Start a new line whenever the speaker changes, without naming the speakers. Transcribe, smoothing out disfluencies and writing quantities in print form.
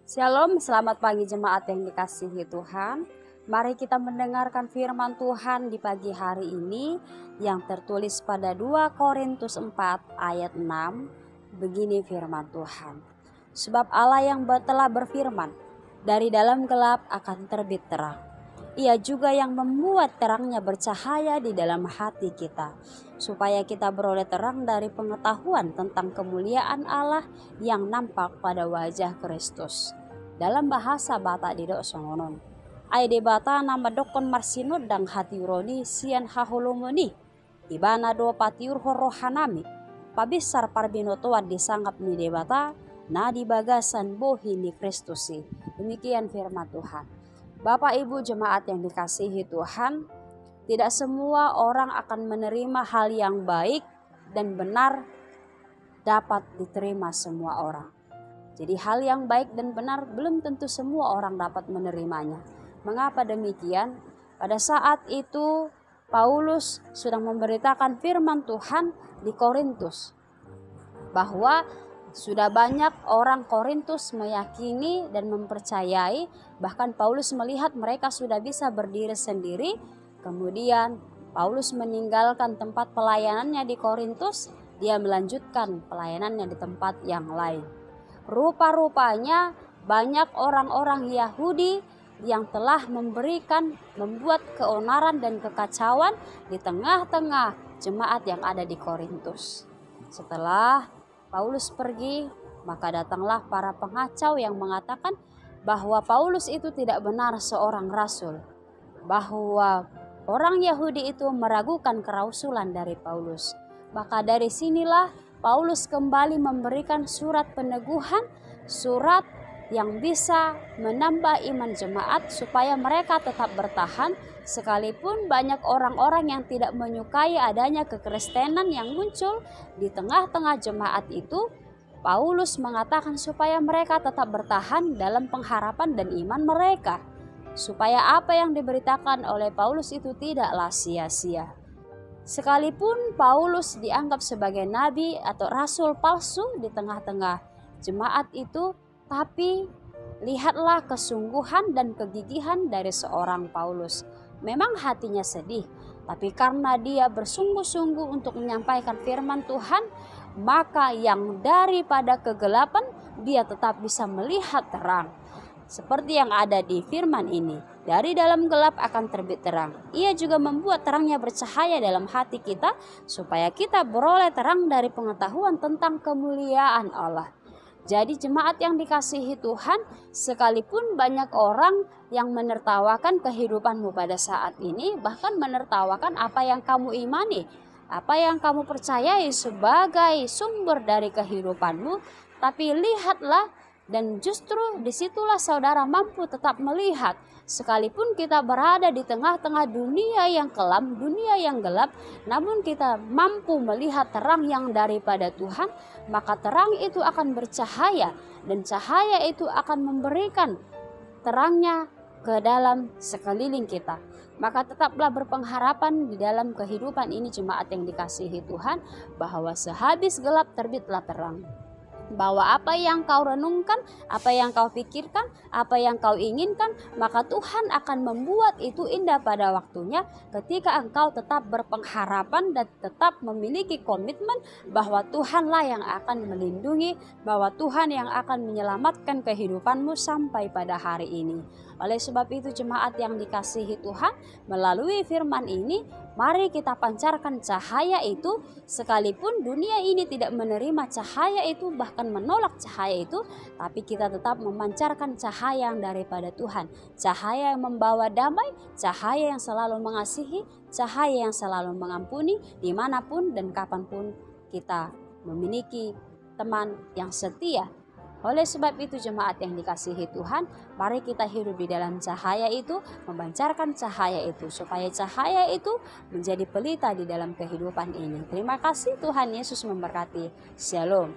Shalom, selamat pagi jemaat yang dikasihi Tuhan. Mari kita mendengarkan firman Tuhan di pagi hari ini yang tertulis pada 2 Korintus 4 ayat 6. Begini firman Tuhan. Sebab Allah yang telah berfirman, dari dalam gelap akan terbit terang. Ia juga yang membuat terangnya bercahaya di dalam hati kita, supaya kita beroleh terang dari pengetahuan tentang kemuliaan Allah yang nampak pada wajah Kristus. Dalam bahasa Bata di dok songonon. Ai de bata nama dokon marsinod dang hati roni sian hahulumuni. Ibana do patiur horohanami. Pabisar parbinotoan disanggap ni de bata na di bagasan bohi ni Kristusi. Demikian firman Tuhan. Bapak Ibu jemaat yang dikasihi Tuhan, tidak semua orang akan menerima hal yang baik dan benar dapat diterima semua orang. Jadi hal yang baik dan benar belum tentu semua orang dapat menerimanya. Mengapa demikian? Pada saat itu Paulus sedang memberitakan firman Tuhan di Korintus, bahwa sudah banyak orang Korintus meyakini dan mempercayai, bahkan Paulus melihat mereka sudah bisa berdiri sendiri. Kemudian Paulus meninggalkan tempat pelayanannya di Korintus, dia melanjutkan pelayanannya di tempat yang lain. Rupa-rupanya banyak orang-orang Yahudi yang telah membuat keonaran dan kekacauan di tengah-tengah jemaat yang ada di Korintus. Setelah Paulus pergi, maka datanglah para pengacau yang mengatakan bahwa Paulus itu tidak benar seorang rasul, bahwa orang Yahudi itu meragukan kerasulan dari Paulus. Maka dari sinilah Paulus kembali memberikan surat peneguhan, surat yang bisa menambah iman jemaat supaya mereka tetap bertahan, sekalipun banyak orang-orang yang tidak menyukai adanya kekristenan yang muncul di tengah-tengah jemaat itu. Paulus mengatakan supaya mereka tetap bertahan dalam pengharapan dan iman mereka, supaya apa yang diberitakan oleh Paulus itu tidaklah sia-sia. Sekalipun Paulus dianggap sebagai nabi atau rasul palsu di tengah-tengah jemaat itu, tapi lihatlah kesungguhan dan kegigihan dari seorang Paulus. Memang hatinya sedih, tapi karena dia bersungguh-sungguh untuk menyampaikan firman Tuhan, maka yang daripada kegelapan dia tetap bisa melihat terang. Seperti yang ada di firman ini, dari dalam gelap akan terbit terang. Ia juga membuat terangnya bercahaya dalam hati kita, supaya kita beroleh terang dari pengetahuan tentang kemuliaan Allah. Jadi jemaat yang dikasihi Tuhan, sekalipun banyak orang yang menertawakan kehidupanmu pada saat ini, bahkan menertawakan apa yang kamu imani, apa yang kamu percayai sebagai sumber dari kehidupanmu, tapi lihatlah. Dan justru disitulah saudara mampu tetap melihat, sekalipun kita berada di tengah-tengah dunia yang kelam, dunia yang gelap, namun kita mampu melihat terang yang daripada Tuhan, maka terang itu akan bercahaya, dan cahaya itu akan memberikan terangnya ke dalam sekeliling kita. Maka tetaplah berpengharapan di dalam kehidupan ini jemaat yang dikasihi Tuhan, bahwa sehabis gelap terbitlah terang. Bahwa apa yang kau renungkan, apa yang kau pikirkan, apa yang kau inginkan, maka Tuhan akan membuat itu indah pada waktunya ketika engkau tetap berpengharapan dan tetap memiliki komitmen bahwa Tuhanlah yang akan melindungi, bahwa Tuhan yang akan menyelamatkan kehidupanmu sampai pada hari ini. Oleh sebab itu jemaat yang dikasihi Tuhan, melalui firman ini mari kita pancarkan cahaya itu, sekalipun dunia ini tidak menerima cahaya itu, bahkan menolak cahaya itu, tapi kita tetap memancarkan cahaya yang daripada Tuhan, cahaya yang membawa damai, cahaya yang selalu mengasihi, cahaya yang selalu mengampuni dimanapun dan kapanpun kita memiliki teman yang setia. Oleh sebab itu jemaat yang dikasihi Tuhan, mari kita hidup di dalam cahaya itu, memancarkan cahaya itu, supaya cahaya itu menjadi pelita di dalam kehidupan ini. Terima kasih, Tuhan Yesus memberkati. Shalom.